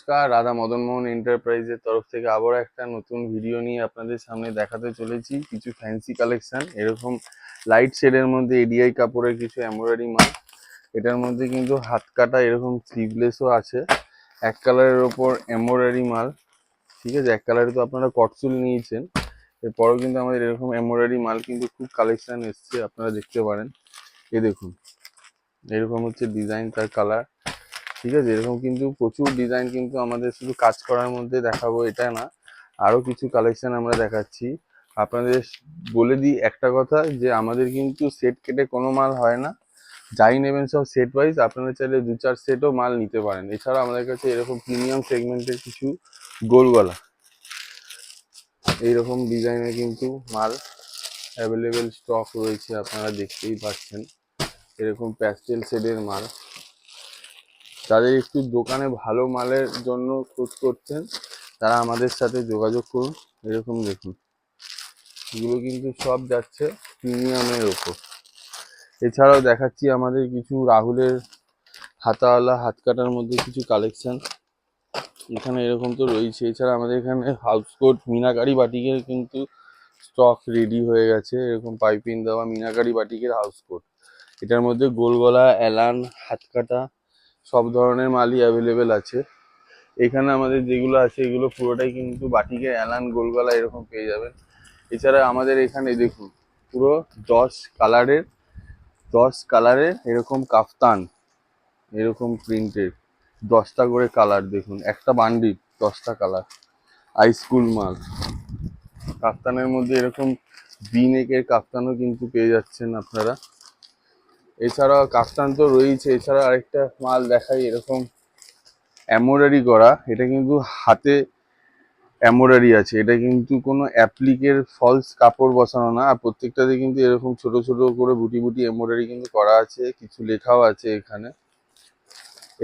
নমস্কার, রাধা মদন মোহন এন্টারপ্রাইজের তরফ থেকে আবার একটা নতুন ভিডিও নিয়ে আপনাদের সামনে দেখাতে চলেছি। কিছু ফ্যান্সি কালেকশন, এরকম লাইট শেডের মধ্যে এডিআই কাপড়ের কিছু এমব্রয়ডারি মাল। এটার মধ্যে কিন্তু হাত কাটা এরকম স্লিভলেসও আছে। এক কালারের ওপর এমব্রয়ডারি মাল, ঠিক আছে। এক কালারে তো আপনারা কটসুল নিয়েছেন, এরপরও কিন্তু আমাদের এরকম এমব্রয়ডারি মাল কিন্তু খুব কালেকশন এসছে, আপনারা দেখতে পারেন। এ দেখুন, এরকম হচ্ছে ডিজাইন, তার কালার, ঠিক আছে। এরকম কিন্তু প্রচুর ডিজাইন কিন্তু আমাদের শুধু কাজ করার মধ্যে দেখাবো এটা না, আরো কিছু কালেকশন আমরা দেখাচ্ছি আপনাদের। বলে দিই একটা কথা, যে আমাদের কিন্তু সেট কেটে কোনো মাল হয় না, যাই নেবেন সব সেট ওয়াইজ। আপনারা চাইলে 2-4 সেটও মাল নিতে পারেন। এছাড়া আমাদের কাছে এরকম প্রিমিয়াম সেগমেন্টের কিছু গোল গলা এইরকম ডিজাইনের কিন্তু মাল অ্যাভেলেবেল স্টক রয়েছে, আপনারা দেখতেই পাচ্ছেন। এরকম প্যাস্টেল শেডের মাল, যাদের একটু দোকানে ভালো মালের জন্য খোঁজ করছেন তারা আমাদের সাথে যোগাযোগ করুন। এরকম দেখুন, এগুলো কিন্তু সব যাচ্ছে প্রিমিয়ামের ওপর। এছাড়াও দেখাচ্ছি আমাদের কিছু রাহুলের হাতাওয়ালা হাত কাটার মধ্যে কিছু কালেকশন এখানে এরকম তো রয়েছে। এছাড়া আমাদের এখানে হাউসকোট মিনাকারি বাটিকের কিন্তু স্টক রেডি হয়ে গেছে। এরকম পাইপিং দেওয়া মিনাকারি বাটিকের হাউসকোট, এটার মধ্যে গোল গলা, অ্যালান, হাত কাটা সব ধরনের মালই অ্যাভেলেবেল আছে। এখানে আমাদের যেগুলো আছে এগুলো পুরোটাই কিন্তু বাটিকের অ্যালান, গোলগলা এরকম পেয়ে যাবেন। এছাড়া আমাদের এখানে দেখুন পুরো 10 কালারের এরকম কাফতান, এরকম প্রিন্টের 10টা করে কালার। দেখুন একটা বান্ডিল 10টা কালার, হাইস্কুল মাল। কাফতানের মধ্যে এরকম নেকের কাফতানও কিন্তু পেয়ে যাচ্ছেন আপনারা। এছাড়াও কাফতান তো রয়েছে, এছাড়া আরেকটা মাল দেখাই, এরকম এমব্রয়ডারি করা। এটা কিন্তু হাতে এমব্রয়ডারি আছে, এটা কিন্তু কোনো অ্যাপ্লিকের ফলস কাপড় বসানো না। আর প্রত্যেকটাতে কিন্তু এরকম ছোট ছোট করে বুটি বুটি এমব্রয়ডারি কিন্তু করা আছে, কিছু লেখাও আছে এখানে।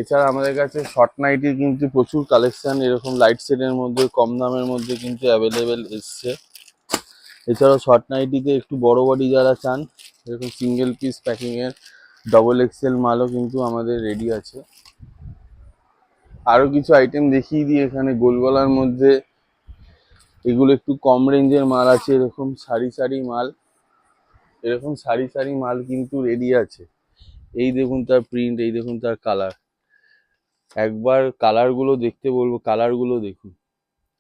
এছাড়া আমাদের কাছে শর্ট নাইটির কিন্তু প্রচুর কালেকশন এরকম লাইট শেডের মধ্যে কম দামের মধ্যে কিন্তু অ্যাভেলেবেল এসছে। এছাড়াও শর্ট নাইটিতে একটু বড় বডি যারা চান, এরকম সিঙ্গেল পিস প্যাকিংয়ের ডবল এক্সেল মালও কিন্তু আমাদের রেডি আছে। আরও কিছু আইটেম দেখিয়ে দিই এখানে গোলগলার মধ্যে। এগুলো একটু কম রেঞ্জের মাল আছে, এরকম সারি সারি মাল, এরকম সারি সারি মাল কিন্তু রেডি আছে। এই দেখুন তার প্রিন্ট, এই দেখুন তার কালার। একবার কালারগুলো দেখতে বলবো, কালারগুলো দেখুন।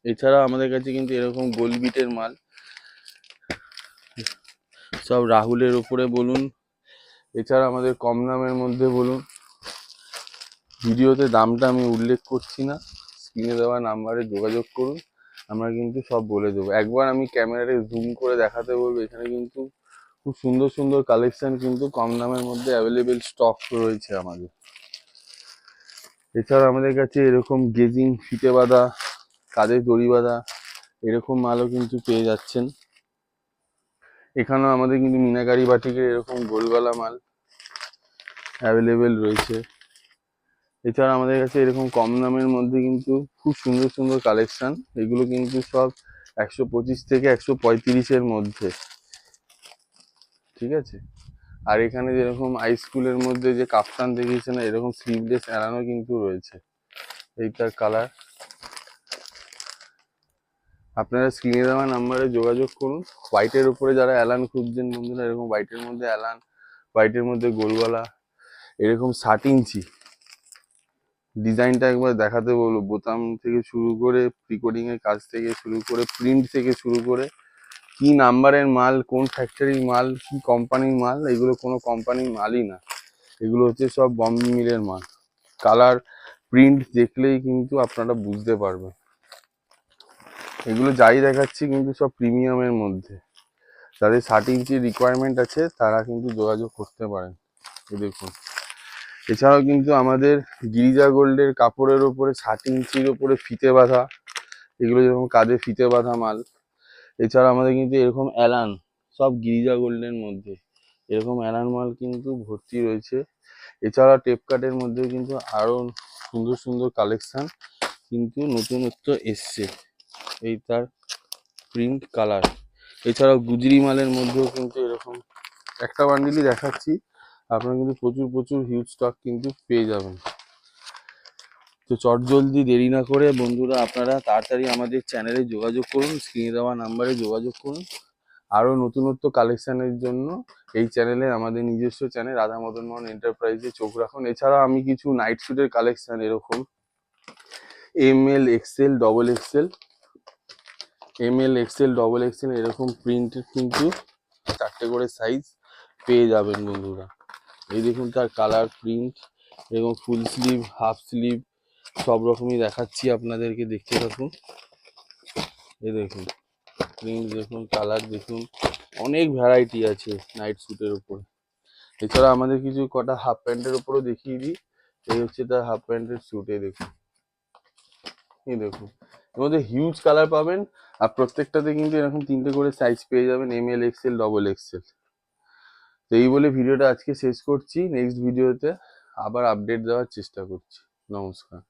এছাড়া আমাদের কাছে কিন্তু এরকম গোল বিটের মাল, সব রাহুলের ওপরে বলুন, এছাড়া আমাদের কম দামের মধ্যে বলুন। ভিডিওতে দামটা আমি উল্লেখ করছি না, স্ক্রিনে দেওয়া নাম্বারে যোগাযোগ করুন, আমরা কিন্তু সব বলে দেবো। একবার আমি ক্যামেরাতে জুম করে দেখাতে বলবো। এখানে কিন্তু খুব সুন্দর সুন্দর কালেকশন কিন্তু কম দামের মধ্যে অ্যাভেলেবেল স্টক রয়েছে আমাদের। এছাড়া আমাদের কাছে এরকম গেজিং, ফিতে বাঁধা, কাঁধে দড়ি বাঁধা এরকম মালও কিন্তু পেয়ে যাচ্ছেন। এখানেও আমাদের কিন্তু মিনাকারি বাটিকের এরকম গোলগলা মাল অ্যাভেলেবেল রয়েছে। এছাড়া আমাদের কাছে এরকম কম দামের মধ্যে কিন্তু খুব সুন্দর সুন্দর কালেকশন, এগুলো কিন্তু সব 125 থেকে 135-এর মধ্যে, ঠিক আছে। আর এখানে যেরকম হাইস্কুলের মধ্যে যে কাফতান দেখিয়েছে না, এরকম স্লিভলেস এড়ানো কিন্তু রয়েছে। এইটার কালার, আপনারা স্ক্রিনে দেওয়া নাম্বারে যোগাযোগ করুন। হোয়াইটের উপরে যারা অ্যালান খুঁজছেন বন্ধুরা, এরকম হোয়াইটের মধ্যে অ্যালান, হোয়াইটের মধ্যে গোলগলা, এরকম 60 ইঞ্চি ডিজাইনটা একবার দেখাতে বলবো। বোতাম থেকে শুরু করে প্রিকোডিং এর কাজ থেকে শুরু করে প্রিন্ট থেকে শুরু করে কি নাম্বারের মাল, কোন ফ্যাক্টরির মাল, কি কোম্পানির মাল, এগুলো কোনো কোম্পানির মালই না, এগুলো হচ্ছে সব বম্বে মিলের মাল। কালার প্রিন্ট দেখলেই কিন্তু আপনারা বুঝতে পারবেন। এগুলো যাই দেখাচ্ছি কিন্তু সব প্রিমিয়ামের মধ্যে। যাদের 60 ইঞ্চির রিকোয়ারমেন্ট আছে তারা কিন্তু যোগাযোগ করতে পারেন। দেখুন, এছাড়াও কিন্তু আমাদের গিরিজা গোল্ডের কাপড়ের ওপরে 60 ইঞ্চির ওপরে ফিতে বাঁধা, এগুলো যেরকম কাঁধে ফিতে বাঁধা মাল। এছাড়া আমাদের কিন্তু এরকম অ্যালান, সব গিরিজা গোল্ডের মধ্যে এরকম অ্যালান মাল কিন্তু ভর্তি রয়েছে। এছাড়া টেপ কাটের মধ্যে কিন্তু আরো সুন্দর সুন্দর কালেকশন কিন্তু নতুনত্ব এসছে। এই তার প্রিন্ট, কালার। এছাড়াও গুজরি মালের মধ্যেও কিন্তু এরকম একটা বান্ডিলই দেখাচ্ছি, আপনারা কিন্তু প্রচুর প্রচুর হিউজ স্টক কিন্তু পেয়ে যাবেন। তো চটজলদি দেরি না করে বন্ধুরা আপনারা তাড়াতাড়ি আমাদের চ্যানেলে যোগাযোগ করুন, স্ক্রিনে দেওয়া নাম্বারে যোগাযোগ করুন। আরও নতুনত্ব কালেকশনের জন্য এই চ্যানেলে, আমাদের নিজস্ব চ্যানেল রাধা মদন মোহন এন্টারপ্রাইজে চোখ রাখুন। এছাড়াও আমি কিছু নাইট স্যুটের কালেকশন এরকম ML XL double XL, ML XL double XL এরকম প্রিন্টের কিন্তু 4টে করে সাইজ পেয়ে যাবেন বন্ধুরা। এই দেখুন তার কালার, প্রিন্ট এবং ফুল স্লিভ, হাফ স্লিভ সব রকমই দেখাচ্ছি আপনাদেরকে, দেখতে থাকুন। এই দেখুন প্রিন্ট দেখুন, কালার দেখুন, অনেক ভ্যারাইটি আছে নাইট স্যুটের উপরে। এছাড়া আমাদের কিছু কটা হাফ প্যান্টের উপরও দেখিয়ে দিই। এই হচ্ছে তার হাফ প্যান্টের স্যুট। এই দেখুন, এই দেখুন এর মধ্যে হিউজ কালার পাবেন, আর প্রত্যেকটাতে কিন্তু এরকম 3টে করে সাইজ পেয়ে যাবেন, ML XL ডবল এক্সেল। তো এই বলে ভিডিওটা আজকে শেষ করছি। নেক্সট ভিডিওতে আবার আপডেট দেওয়ার চেষ্টা করছি। নমস্কার।